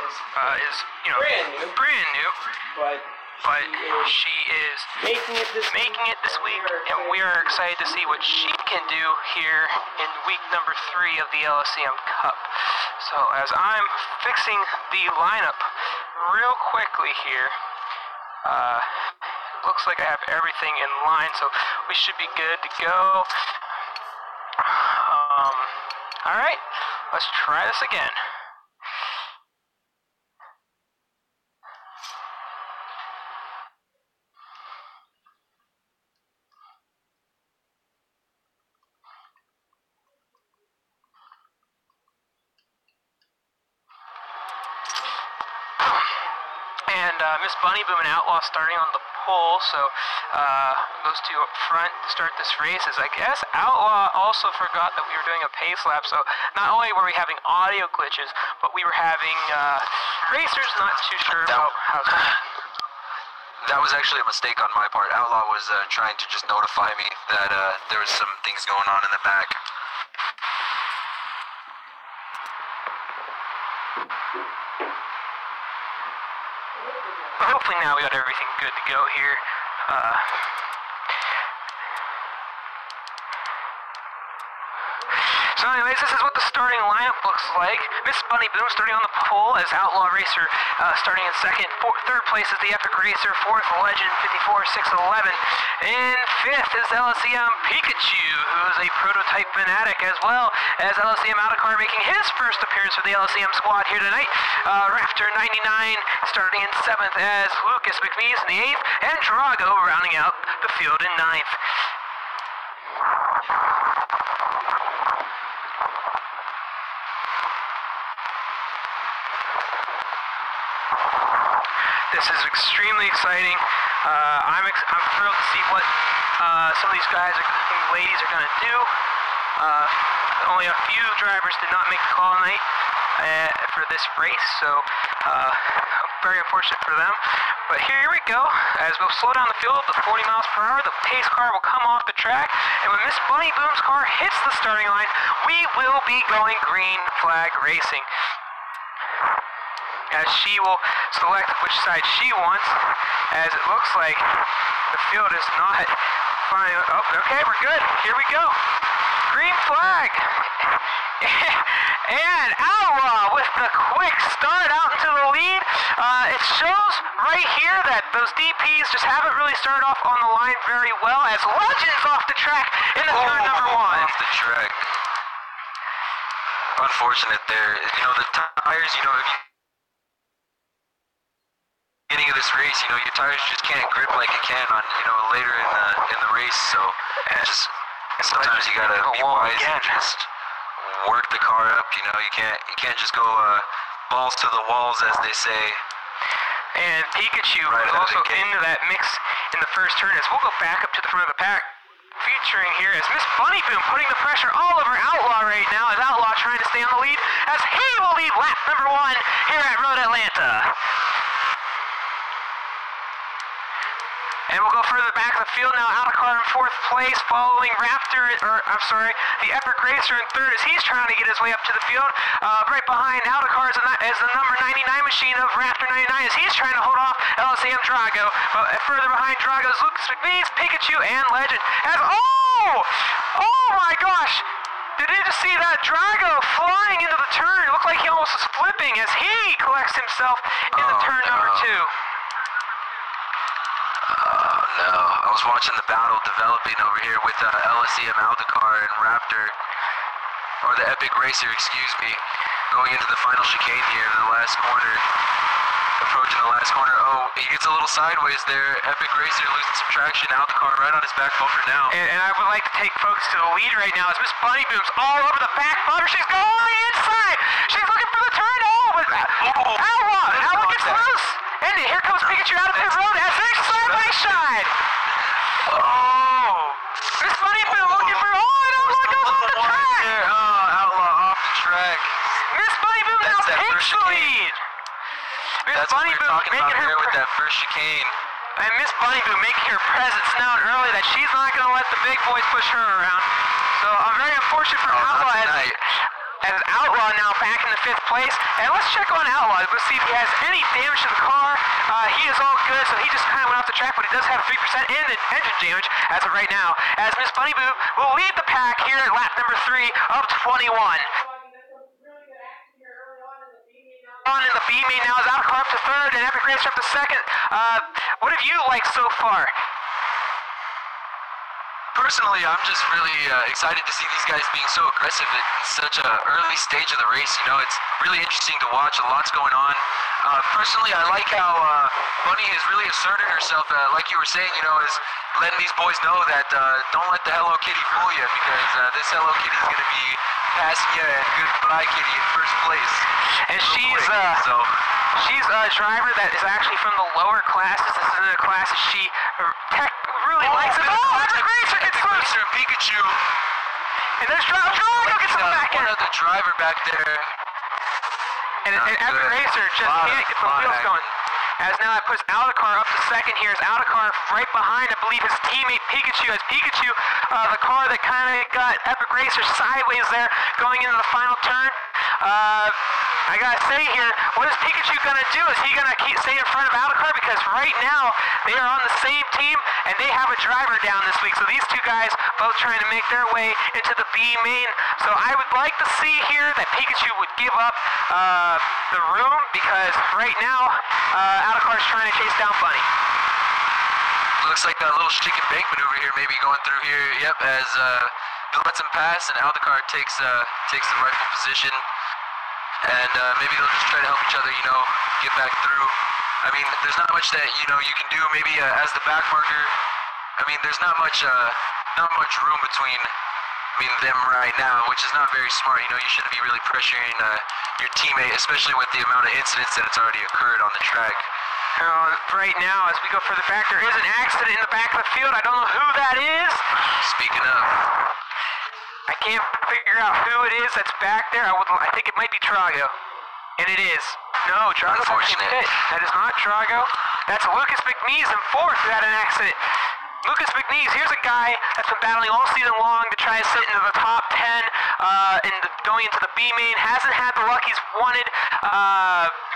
is brand new. But she is making it this week, and we are excited to see what she can do here in week number 3 of the LSM Cup. So as I'm fixing the lineup real quickly here, looks like I have everything in line, so we should be good to go. All right, let's try this again. And Miss Bunny Boom and Outlaw starting on the pole, so those two up front to start this race. As I guess Outlaw also forgot that we were doing a pace lap, so not only were we having audio glitches, but we were having racers not too sure about how to... That was actually a mistake on my part. Outlaw was trying to just notify me that there was some things going on in the back. Hopefully now we got everything good to go here. So anyways, this is what the starting lineup looks like. Miss Bunny Boom starting on the pole as Outlaw Racer starting in second. Third place is the Epic Racer. Fourth, Legend 54-611. And fifth is LSM Pikachu, who is a prototype fanatic, as well as LSM Outcar making his first appearance for the LSM squad here tonight. Raptor 99 starting in seventh as Lucas McNeese in the eighth, and Drago rounding out the field in ninth. This is extremely exciting. I'm thrilled to see what some of these guys and ladies are going to do. Only a few drivers did not make the call tonight for this race, so very unfortunate for them. But here we go. As we'll slow down the field to 40 miles per hour, the pace car will come off the track, and when Miss Bunny Boom's car hits the starting line, we will be going green flag racing, as she will select which side she wants, as it looks like the field is not fine. Oh, okay, we're good. Here we go. Green flag. And Outlaw with the quick start out into the lead. It shows right here that those DPs just haven't really started off on the line very well, as Legend's off the track in the turn number 1. Off the track. Unfortunate there. You know, the tires, you know, if you beginning of this race, you know, your tires just can't grip like it can on, you know, later in the race. So just sometimes you gotta be wise and just work the car up. You know, you can't just go balls to the walls, as they say. And Pikachu was also into that mix in the first turn, as we'll go back up to the front of the pack. Featuring here is Miss Bunny Boom putting the pressure all over Outlaw right now, as Outlaw trying to stay on the lead, as he will lead lap number 1 here at Road Atlanta. And we'll go further back in the field now. Outcar in 4th place, following Raptor, the Epic Racer in 3rd, as he's trying to get his way up to the field. Right behind Outcar is the number 99 machine of Raptor 99, as he's trying to hold off LSM Drago. Further behind Drago is Lucas McNeese, Pikachu, and Legend. Oh my gosh! Did you just see that? Drago flying into the turn. It looked like he almost was flipping as he collects himself in the turn number 2. No, I was watching the battle developing over here with LSM Aldacar and Raptor, or the Epic Racer, excuse me, going into the final chicane here in the last corner, approaching the last corner. Oh, he gets a little sideways there. Epic Racer losing some traction. Aldacar right on his back bumper now. And I would like to take folks to the lead right now as Miss Bunny Boom's all over the back bumper. She's going inside. She's looking for the turn. Outlaw gets loose. And here comes Pikachu out of the road as they're side by side. Miss Bunny Boom looking for, Outlaw goes off the track. Outlaw off the track. Miss Bunny Boom now takes the lead. That's what we were talking about here with that first chicane. And Miss Bunny Boom making her presence known early that she's not going to let the big boys push her around. So I'm very unfortunate for Outlaw. As Outlaw now back in the 5th place. And let's check on Outlaw. Let's see if he has any damage to the car. He is all good, so he just kind of went off the track, but he does have 3% and engine damage as of right now. As Miss Bunny Boo will lead the pack here at lap number 3 of 21. On in the B main now is Outlaw up to 3rd and Epic Racer up to 2nd. What have you liked so far? Personally, I'm just really excited to see these guys being so aggressive at such an early stage of the race. You know, it's really interesting to watch. A lot's going on. Personally, I like how Bunny has really asserted herself, like you were saying, you know, is letting these boys know that don't let the Hello Kitty fool you, because this Hello Kitty is going to be passing you and goodbye Kitty in 1st place. And she's a driver that is actually from the lower classes. This is in a class that she really likes. Epic Racer gets loose. Racer and Pikachu. And there's Drago gets in the back end. One other driver back there. And Epic Racer just can't get the wheels going. As now it puts Aldacar up to 2nd here. Is Aldacar right behind, I believe, his teammate Pikachu. As Pikachu, the car that kind of got Epic Racer sideways there going into the final turn. I gotta say here, what is Pikachu gonna do? Is he gonna stay in front of Aldacar? Because right now, they are on the same team, and they have a driver down this week. So these two guys both trying to make their way into the B main. So I would like to see here that Pikachu would give up the room, because right now, Aldacar's trying to chase down Bunny. Looks like a little chicken bake maneuver here, maybe going through here. Yep, as Bill lets him pass, and Aldacar takes the rightful position. And maybe they'll just try to help each other, you know, get back through. I mean, there's not much that, you know, you can do. Maybe as the back marker, I mean, there's not much room between, them right now, which is not very smart. You know, you shouldn't be really pressuring your teammate, especially with the amount of incidents that it's already occurred on the track. Right now, as we go further back, there is an accident in the back of the field. I don't know who that is. Speaking of, I can't figure out who it is that's back there. I think it might be Drago. And it is. No, Drago's actually in pit. That is not Drago. That's Lucas McNeese in 4th who had an accident. Lucas McNeese, here's a guy that's been battling all season long to try to sit into the top 10 going into the B main. Hasn't had the luck he's wanted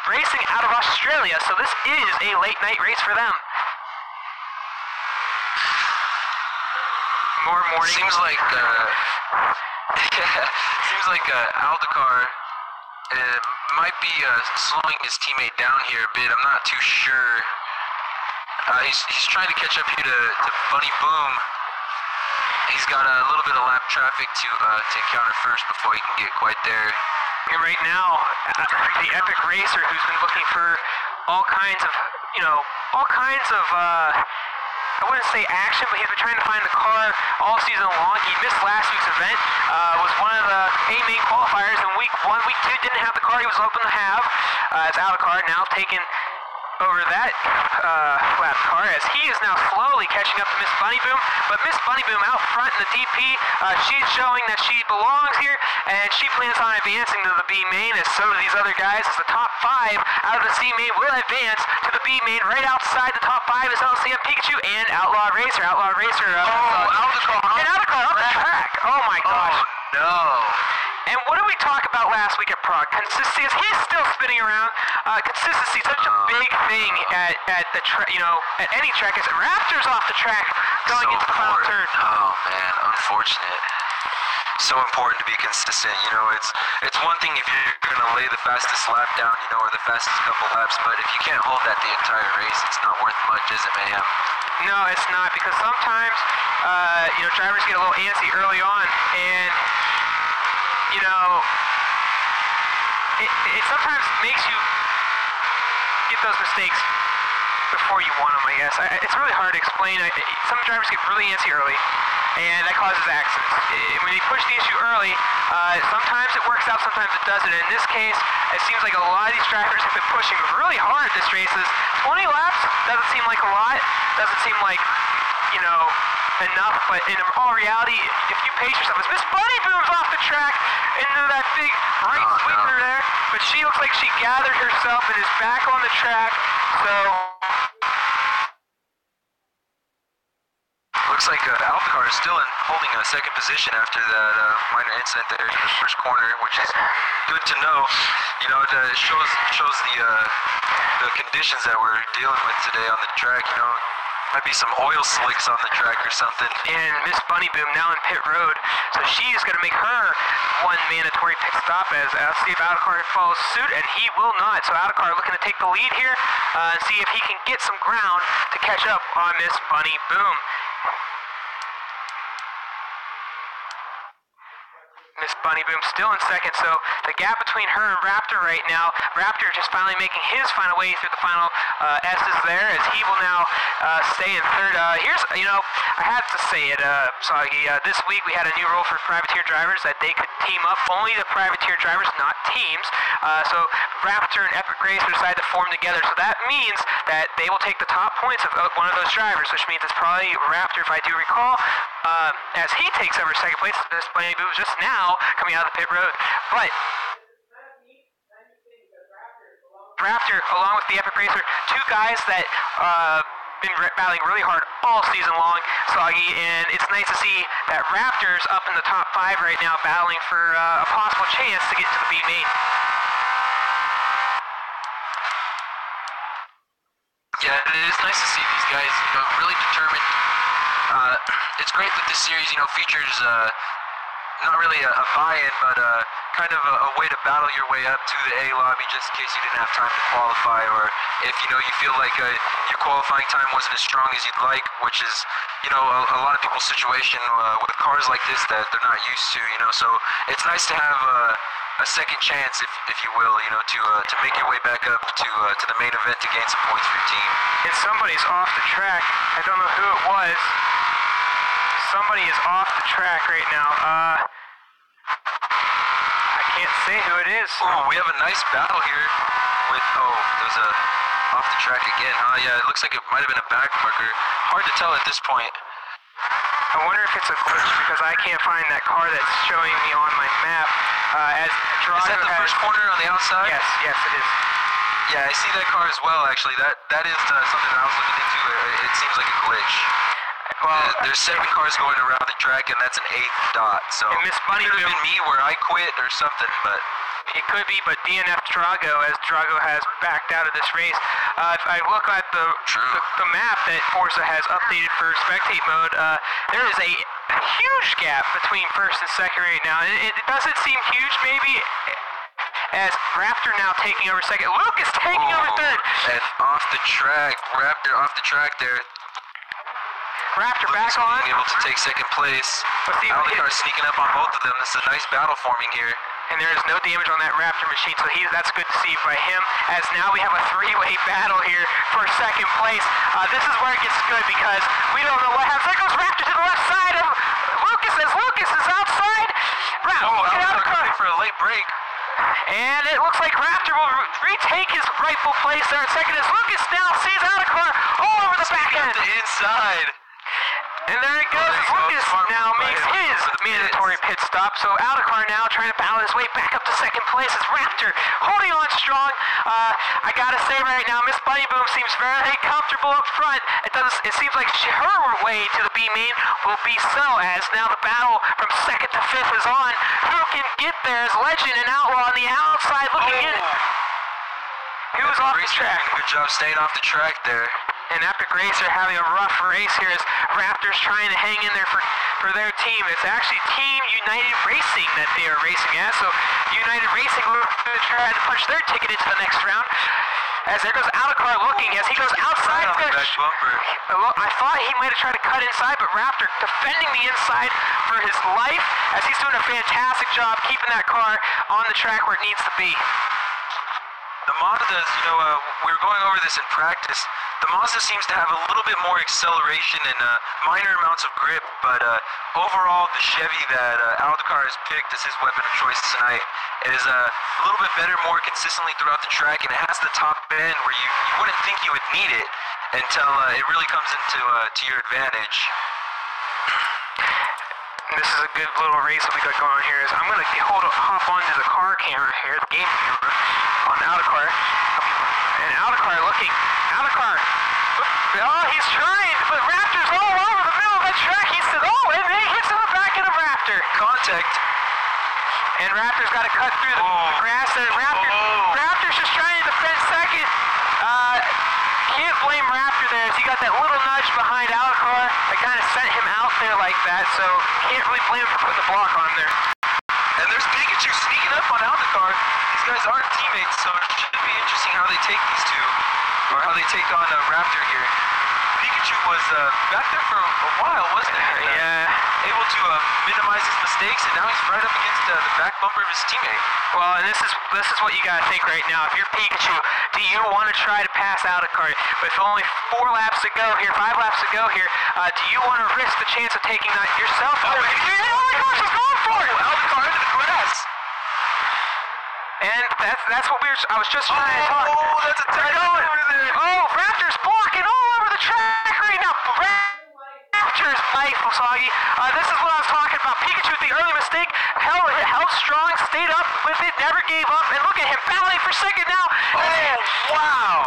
racing out of Australia. So this is a late night race for them. More morning. Seems like Aldacar might be slowing his teammate down here a bit. I'm not too sure. He's trying to catch up here to Bunny Boom. He's got a little bit of lap traffic to encounter first before he can get quite there. And right now, the Epic Racer, who's been looking for all kinds of, I wouldn't say action, but he's been trying to find the car all season long. He missed last week's event, was one of the A-main qualifiers in week 1. Week 2 didn't have the car he was hoping to have. It's Aldacar now taking over that lap car, as he is now slowly catching up to Miss Bunny Boom. But Miss Bunny Boom out front in the DP, she's showing that she belongs here, and she plans on advancing to the B main, as so do these other guys, as the top 5 out of the C main will advance to the B main. Right outside the top 5 is lsem, Pikachu, and Outlaw Racer. Aldacar on the track. Oh my gosh. Oh no. And what did we talk about last week at Prague? Consistency, as he's still spinning around. Consistency, such a big thing at the at any track. As Raptor's off the track going into the final turn. Oh man, unfortunate. So important to be consistent. You know, it's one thing if you're gonna lay the fastest lap down, you know, or the fastest couple laps, but if you can't hold that the entire race, it's not worth much, is it, Mayhem? No, it's not, because sometimes drivers get a little antsy early on, and it sometimes makes you get those mistakes before you want them, I guess. It's really hard to explain. Some drivers get really antsy early, and that causes accidents. When you push the issue early, sometimes it works out, sometimes it doesn't. In this case, it seems like a lot of these drivers have been pushing really hard this race. 20 laps doesn't seem like a lot, doesn't seem like, enough, but in all reality, if you pace yourself, as Miss Bunny Boom's off the track into that big right sweeper there, but she looks like she gathered herself and is back on the track, so looks like Alpcar is still holding a second position after that minor incident there in the first corner, which is good to know. You know, it shows the conditions that we're dealing with today on the track. You know, might be some oil slicks on the track or something. And Miss Bunny Boom now in pit road, so she's going to make her one mandatory pit stop as see if Alcar follows suit, and he will not. So Alcar looking to take the lead here and see if he can get some ground to catch up on Miss Bunny Boom. Miss Bunny Boom still in second, so the gap between her and Raptor right now, Raptor just finally making his final way through the final S's there, as he will now stay in third. Here's, you know, I had to say it, Soggy, this week we had a new rule for privateer drivers that they could team up, only the privateer drivers, not teams. So Raptor and Epic Racer decided to form together, so that means that they will take the top points of one of those drivers, which means it's probably Raptor, if I do recall, as he takes over second place. Miss Bunny Boom just now coming out of the pit road. But Raptor, along with the Epic Racer, two guys that been battling really hard all season long, Soggy, and it's nice to see that Raptor's up in the top 5 right now, battling for a possible chance to get to the B main. Yeah, it is nice to see these guys, you know, really determined. It's great that this series, you know, features not really a buy-in, but kind of a way to battle your way up to the A lobby just in case you didn't have time to qualify, or if, you know, you feel like your qualifying time wasn't as strong as you'd like, which is, you know, a lot of people's situation with cars like this that they're not used to, you know, so it's nice to have a second chance, if you will, you know, to make your way back up to the main event to gain some points for your team. And somebody's off the track. I don't know who it was. Somebody is off the track right now. I can't say who it is. Oh, we have a nice battle here with, there's a off the track again, huh? Yeah, it looks like it might have been a back marker. Hard to tell at this point. I wonder if it's a glitch because I can't find that car that's showing me on my map. As Drago is that the first corner on the outside? Yes, it is. Yeah, I see that car as well, actually. That is something that I was looking into. It seems like a glitch. Well, there's 7 cars going around the track, and that's an 8th dot. So it could have been me where I quit or something, but it could be. But DNF Drago, as Drago has backed out of this race. If I look at the map that Forza has updated for spectate mode, there is a huge gap between first and second right now. It doesn't seem huge, maybe. As Raptor now taking over second, Lucas taking over third, and off the track, Raptor off the track there. Raptor Lucas back on. being able to take second place. Alpcar sneaking up on both of them. This is a nice battle forming here. And there is no damage on that Raptor machine, so that's good to see by him. As now we have a 3-way battle here for second place. This is where it gets good because we don't know what happens. There goes Raptor to the left side of Lucas as Lucas is outside. Alpcar coming for a late break. And it looks like Raptor will retake his rightful place there at second as Lucas now sees Alpcar all over the back end. The inside. And there it goes. Lucas now makes his mandatory pit stop. So Alpcar now trying to battle his way back up to second place as Raptor holding on strong. I gotta say right now, Miss Bunny Boom seems very comfortable up front. It seems like her way to the B main will be so, as now the battle from second to fifth is on. Who can get there as Legend and Outlaw on the outside looking in. He was off the track. Good job staying off the track there. And Epic Racer having a rough race here as Raptors trying to hang in there for their team. It's actually Team United Racing that they are racing as. So United Racing will try to punch their ticket into the next round. As there goes Alpcar looking as he goes outside. Right on the back bumper. Well, I thought he might have tried to cut inside, but Raptor defending the inside for his life as he's doing a fantastic job keeping that car on the track where it needs to be. The Mazdas, you know, we were going over this in practice. The Mazda seems to have a little bit more acceleration and minor amounts of grip, but overall the Chevy that Alpcar has picked as his weapon of choice tonight is a little bit better, more consistently throughout the track, and it has the top end where you wouldn't think you would need it until it really comes into to your advantage. This is a good little race that we got going on here. I'm going to hop onto the car camera here, the game camera, on Alpcar. And Alpcar looking. Alpcar Oh, he's trying, but Raptor's all over the middle of that track. He said, oh, and then he hits in the back of the Raptor. Contact. And Raptor's got to cut through the grass there. Raptor's just trying to defend second. Can't blame Raptor there as he got that little nudge behind Alcar that kind of sent him out there like that, so can't really blame him for putting the block on him there. And there's Pikachu sneaking up on Alcar. These guys aren't teammates, so it should be interesting how they take these two, or how they take on Raptor here. Pikachu was back there for a while, wasn't he? Yeah. Able to minimize his mistakes, and now he's right up against the back bumper of his teammate. Well, and this is what you gotta think right now. If you're Pikachu, do you want to try to pass out a cart with only 4 laps to go here, 5 laps to go here? Do you want to risk the chance of taking that yourself? Oh my gosh, he's going for it! Out the car into the grass. And that's what I was just trying to talk. Oh, that's a tight over there. Oh, Raptor's blocking all over the track right now. Raptor's life, Soggy. This is what I was talking about. Pikachu with the early mistake, held strong, stayed up with it, never gave up, and look at him battling for second now. Oh, wow.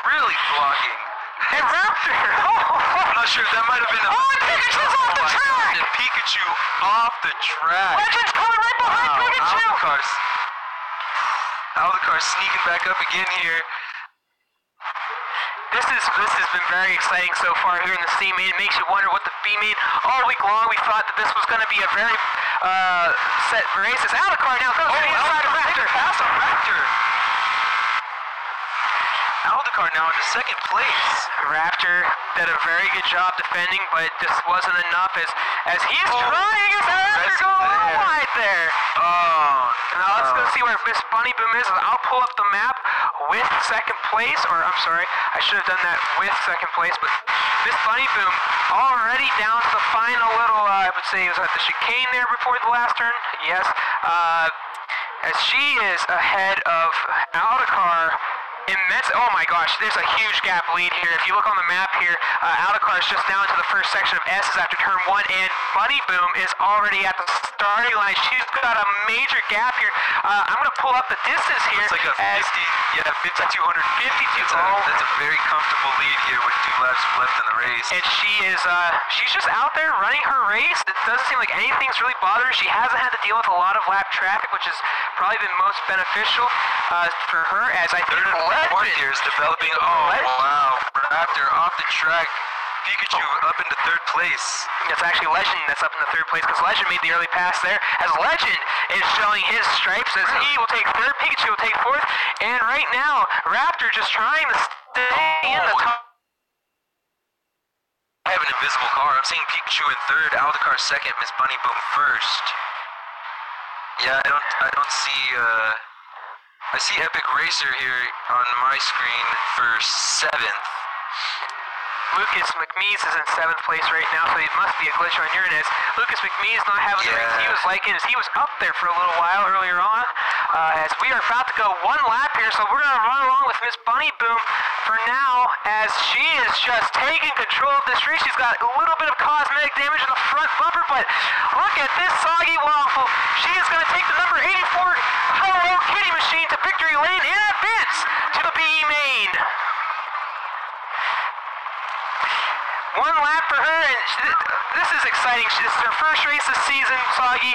Really blocking. And Raptor, I'm not sure, that might have been a... Oh, and Pikachu's off the track! And Pikachu off the track. Legend's coming right behind Pikachu! Alcar's sneaking back up again here. This has been very exciting so far here in the C main. It makes you wonder what the B main. All week long we thought that this was going to be a very set race. It's Alcar now goes to the inside of Raptor. Pass on Raptor. Alcar now into second place. Raptor did a very good job defending, but it just wasn't enough as he's trying his Raptor go a little wide there. Oh, now let's go see where Miss Bunny Boom is. I'll pull up the map with second place, or I'm sorry, I should have done that with second place, but Miss Bunny Boom already down to the final little, I would say it was at the chicane there before the last turn, yes, as she is ahead of Alcar. Immense, oh my gosh, there's a huge gap lead here. If you look on the map here, Alcar is just now into the first section of S's after turn 1, and Bunny Boom is already at the starting line. She's got a major gap here. I'm going to pull up the distance here. It's like a 5200. That's a very comfortable lead here with 2 laps left in the race. And she's just out there running her race. It doesn't seem like anything's really bothering her. She hasn't had to deal with a lot of lap traffic, which has probably been most beneficial for her, as I think Legend here is developing. Oh, wow. Raptor off the track. Pikachu up into 3rd place. It's actually Legend that's up in the 3rd place, because Legend made the early pass there, as Legend is showing his stripes as he will take 3rd, Pikachu will take 4th, and right now, Raptor just trying to stay in the top. I have an invisible car. I'm seeing Pikachu in 3rd, Alcar 2nd, Miss Bunny Boom 1st. Yeah, I don't see, I see Epic Racer here on my screen for 7th. Lucas McMees is in 7th place right now, so it must be a glitch on your end. Lucas McMees not having the race he was liking, as he was up there for a little while earlier on. As we are about to go 1 lap here, so we're going to run along with Miss Bunny Boom for now, as she is just taking control of this race. She's got a little bit of cosmetic damage in the front bumper, but look at this soggy waffle. She is going to take the number 84 Hello Kitty machine to victory lane and advance to the B main. 1 lap for her, and this is exciting. This is her first race this season, Soggy.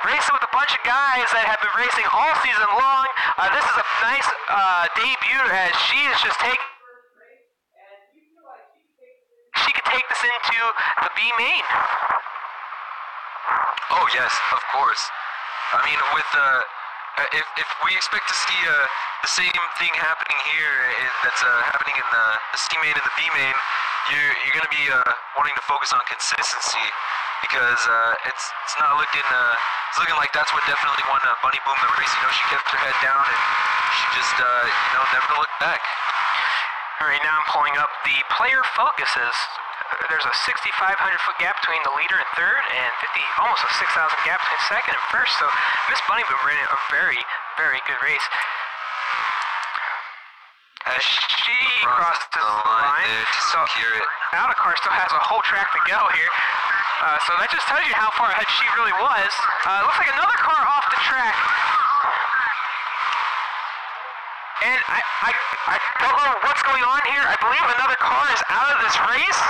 Racing with a bunch of guys that have been racing all season long. This is a nice debut, as she is just taking. She could take this into the B main. Oh yes, of course. I mean, with if we expect to see the same thing happening here that's happening in the C main and the B main, you're going to be wanting to focus on consistency, because it's not looking it's looking like that's what definitely won Bunny Boom the race. You know, she kept her head down and she just never looked back. All right, now I'm pulling up the player focuses. There's a 6,500 foot gap between the leader and 3rd, and almost a 6,000 gap between 2nd and 1st. So Miss Bunny Boom ran a very, very good race. As she crosses the line, so Alcar still has a whole track to go here. So that just tells you how far ahead she really was. Looks like another car off the track. And I don't know what's going on here. I believe another car is out of this race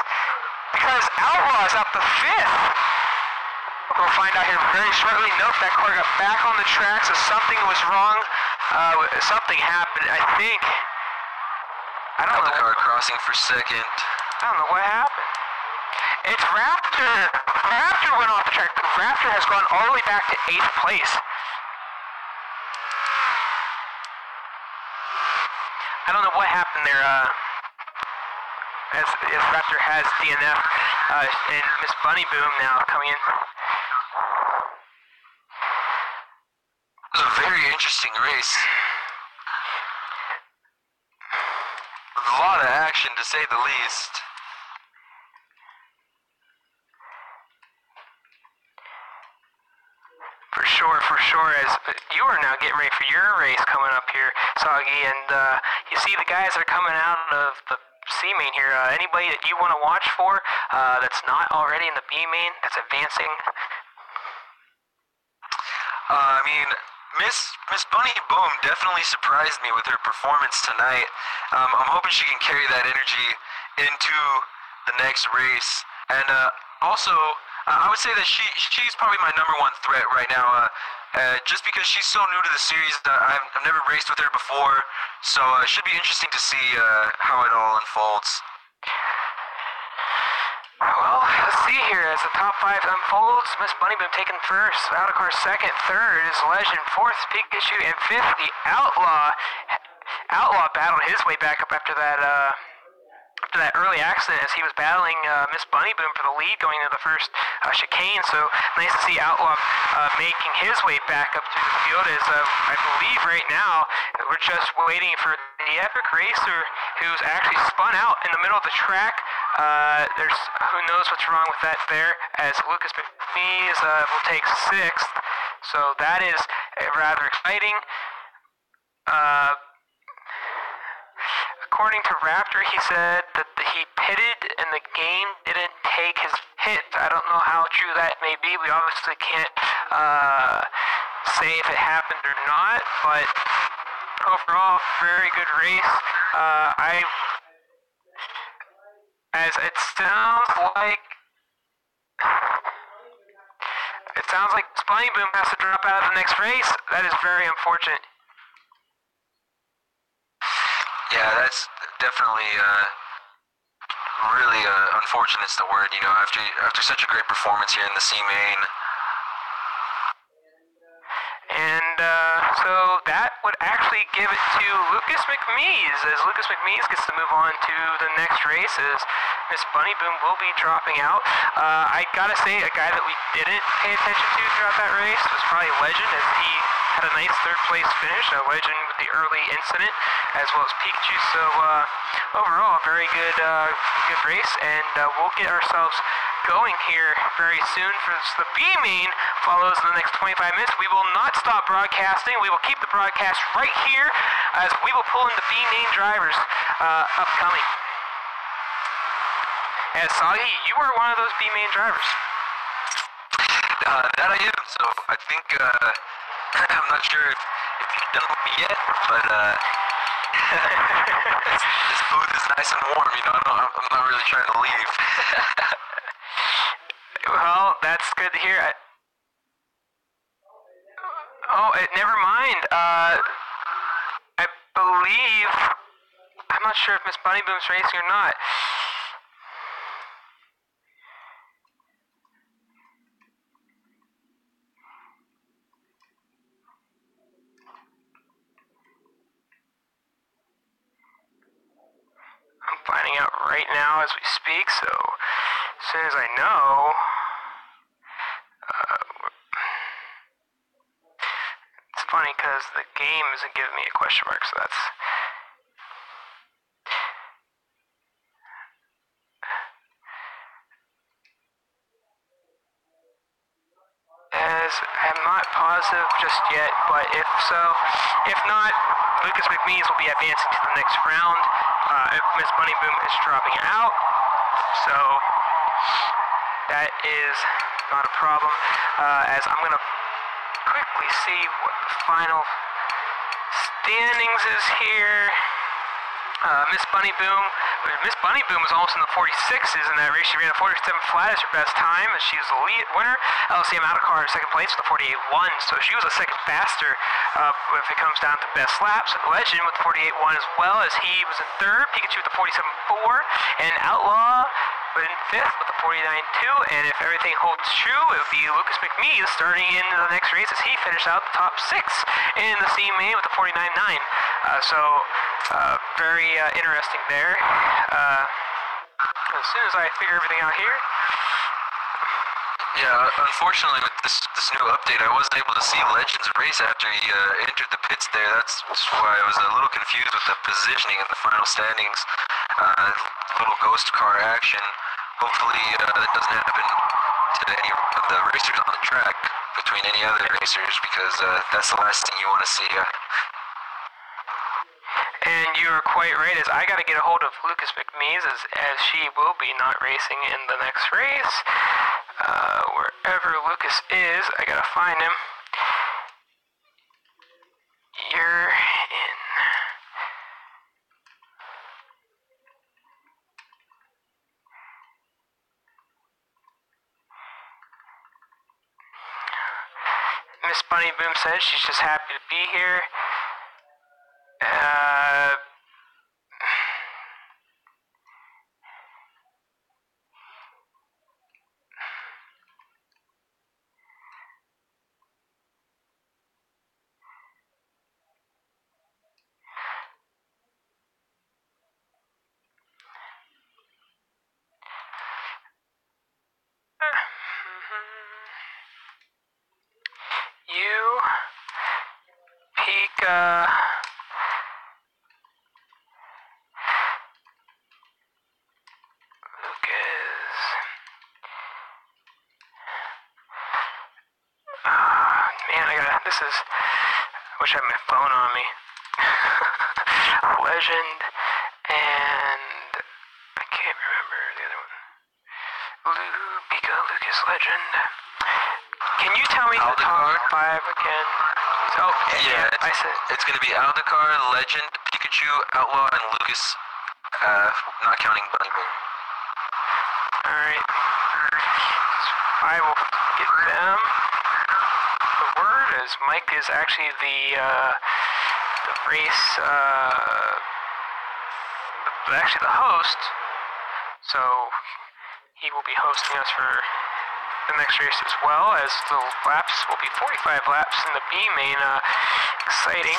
because Outlaw is out the 5th. We'll find out here very shortly. Nope, that car got back on the track, so something was wrong. Something happened, I think. I don't know. The car crossing for second. I don't know what happened. It's Raptor. Raptor went off the track. Raptor has gone all the way back to 8th place. I don't know what happened there. As Raptor has DNF and Miss Bunny Boom now coming in. It was a very interesting race. With a lot of action, to say the least. For sure, as you are now getting ready for your race coming up here, Soggy, and you see the guys that are coming out of the C main here. Anybody that you want to watch for that's not already in the B main that's advancing? I mean, Miss Bunny Boom definitely surprised me with her performance tonight. I'm hoping she can carry that energy into the next race. And also, I would say that she's probably my #1 threat right now. Just because she's so new to the series, I've never raced with her before, so it should be interesting to see how it all unfolds. Well, let's see here as the top 5 unfolds. Miss Bunny Boom taking first, Autocar second, third is Legend, fourth Pikachu, and fifth the Outlaw. Outlaw battled his way back up after that early accident as he was battling Miss Bunny Boom for the lead going into the first chicane. So nice to see Outlaw making his way back up to the field as I believe right now we're just waiting for the Epic Racer who's actually spun out in the middle of the track. There's who knows what's wrong with that there as Lucas McMees will take 6th. So that is rather exciting. According to Raptor, he said that he pitted and the game didn't take his hit. I don't know how true that may be. We obviously can't say if it happened or not, but overall, very good race. As it sounds like Bunny Boom has to drop out of the next race. That is very unfortunate. Yeah, that's definitely really unfortunate is the word, you know, after such a great performance here in the C main. And so that would actually give it to Lucas McMees, as Lucas McMees gets to move on to the next race as Miss Bunny Boom will be dropping out. I gotta say, a guy that we didn't pay attention to throughout that race was probably Legend, as he had a nice 3rd place finish. Legend with the early incident, as well as Pikachu. So overall, very good race, and we'll get ourselves going here very soon for the B main follows in the next 25 minutes. We will not stop broadcasting. We will keep the broadcast right here as we will pull in the B main drivers upcoming. And Soggy, you are one of those B main drivers. That I am, so I think I'm not sure if you're done with me yet, but this booth is nice and warm, you know, I'm not really trying to leave. Well, that's good to hear. Never mind. I believe, I'm not sure if Miss Bunny Boom's racing or not. I'm finding out right now as we speak, so as soon as I know, it's funny because the game isn't giving me a question mark, so that's... As I'm not positive just yet, but if not, Lucas McMees will be advancing to the next round. If Miss Bunny Boom is dropping out, so that is not a problem. As I'm gonna quickly see what the final standings is here. Miss Bunny Boom. Miss Bunny Boom was almost in the 46s in that race. She ran a 47 flat as her best time, and she was the lead winner. lsem Car in second place with the 48.1, so she was a second faster if it comes down to best laps. Legend with 48.1 as well, as he was in third. Pikachu with the 47.4, and Outlaw in fifth with the 49.2. And if everything holds true, it would be Lucas McMees starting in the next race as he finished out the top 6 in the C main with the 49.9. Very interesting there. As soon as I figure everything out here. Yeah, unfortunately with this new update, I wasn't able to see Legend's race after he entered the pits there. That's why I was a little confused with the positioning in the final standings. Little ghost car action. Hopefully that doesn't happen to any of the racers on the track between any other racers, because that's the last thing you want to see. And you are quite right, as I got to get a hold of Lucas McMees, as she will be not racing in the next race. Wherever Lucas is, I got to find him. You're in. Miss Bunny Boom says she's just happy to be here. You, Pika, Lucas. Man, this is, I wish I had my phone on me. Legend, and I can't remember the other one. Pika, Lucas, Legend. Can you tell me the top 5 again? Oh, yeah, I said it's going to be Aldecar, Legend, Pikachu, Outlaw, and Lucas, not counting Bunny Boom. Alright. I will get them the word, as Mike is actually the race, actually the host, so he will be hosting us for the next race as well, as the laps will be 45 laps in the B main. Exciting.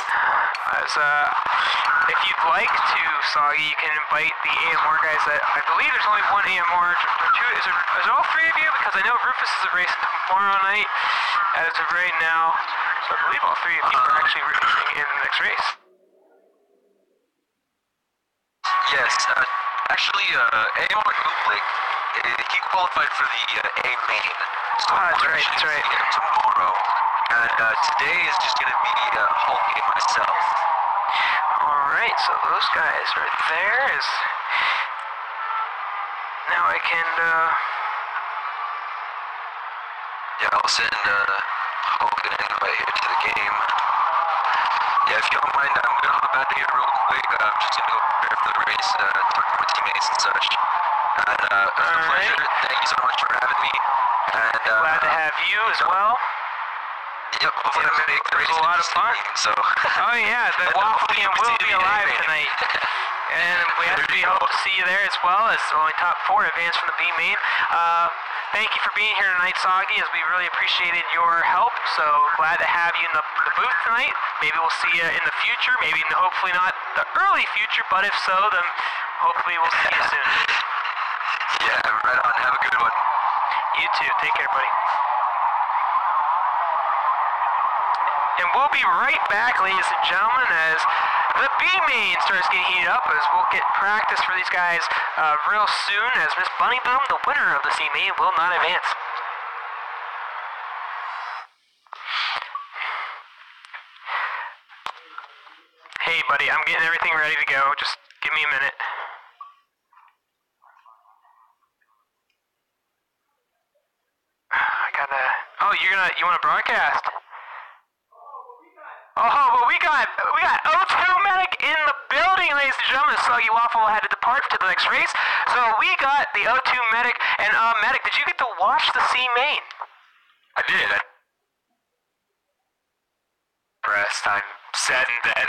As if you'd like to, Soggy, you can invite the AMR guys. That I believe there's only one AMR or two. Is it all 3 of you? Because I know Rufus is racing tomorrow night as of right now. So I believe all 3 of you are actually racing in the next race. Yes, actually, AMR Gooplik, he qualified for the A main. So that's right. Tomorrow. And today is just going to be Hulk and myself. Alright, so those guys right there is... Now I can, Yeah, I'll send Hulk an invite here to the game. Yeah, if you don't mind, I'm going to hop out of here real quick. I'm just going to go prepare for the race, talk to my teammates and such. And it was a pleasure. Thank you so much for having me. And glad to have you as well. Yep, hopefully I make the race. It was a lot of fun. So. Oh yeah, the Waffle Game will be alive tonight. And we hope to see you there as well, as only top 4 advance from the B main. Thank you for being here tonight, Soggy, as we really appreciated your help. So glad to have you in the booth tonight. Maybe we'll see you in the future. Maybe hopefully not the early future, but if so, then hopefully we'll see you soon. Yeah, right on. Have a good one. You too. Take care, buddy. And we'll be right back, ladies and gentlemen, as the B main starts getting heated up, as we'll get practice for these guys real soon, as Miss Bunny Boom, the winner of the C main, will not advance. Hey, buddy, I'm getting everything ready to go. Just give me a minute. I gotta... Oh, you wanna broadcast? Oh, but we got O2 Medic in the building, ladies and gentlemen. Sluggy Waffle had to depart to the next race, so we got the O2 Medic. And Medic, did you get to watch the C main? I did. I'm saddened that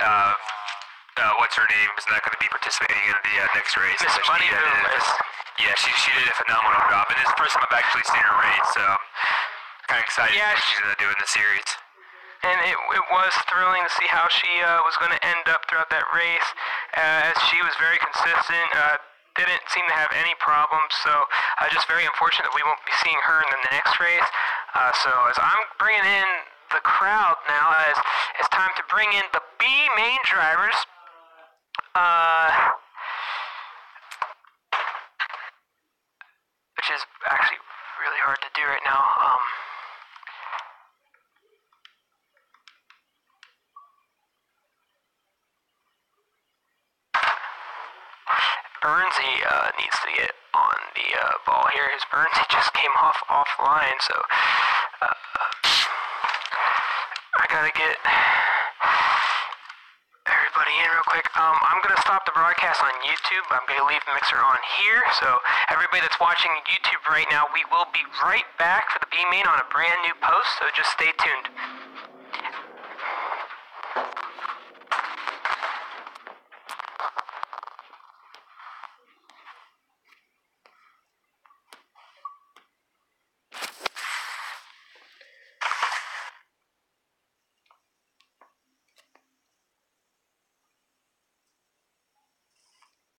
what's her name is not going to be participating in the next race. Miss Money Moonless. Yeah, she did a phenomenal job, and it's the first time I've actually seen her race, so I'm kind of excited what she's going to do in the series. And it was thrilling to see how she was going to end up throughout that race, as she was very consistent, didn't seem to have any problems, so just very unfortunate that we won't be seeing her in the next race. So as I'm bringing in the crowd now, as it's time to bring in the B main drivers, which is actually really hard to do right now. Burnsy needs to get on the ball here. His Burnsy just came offline, so I gotta get everybody in real quick. I'm gonna stop the broadcast on YouTube. I'm gonna leave the mixer on here, so everybody that's watching YouTube right now, we will be right back for the B main on a brand new post, so just stay tuned.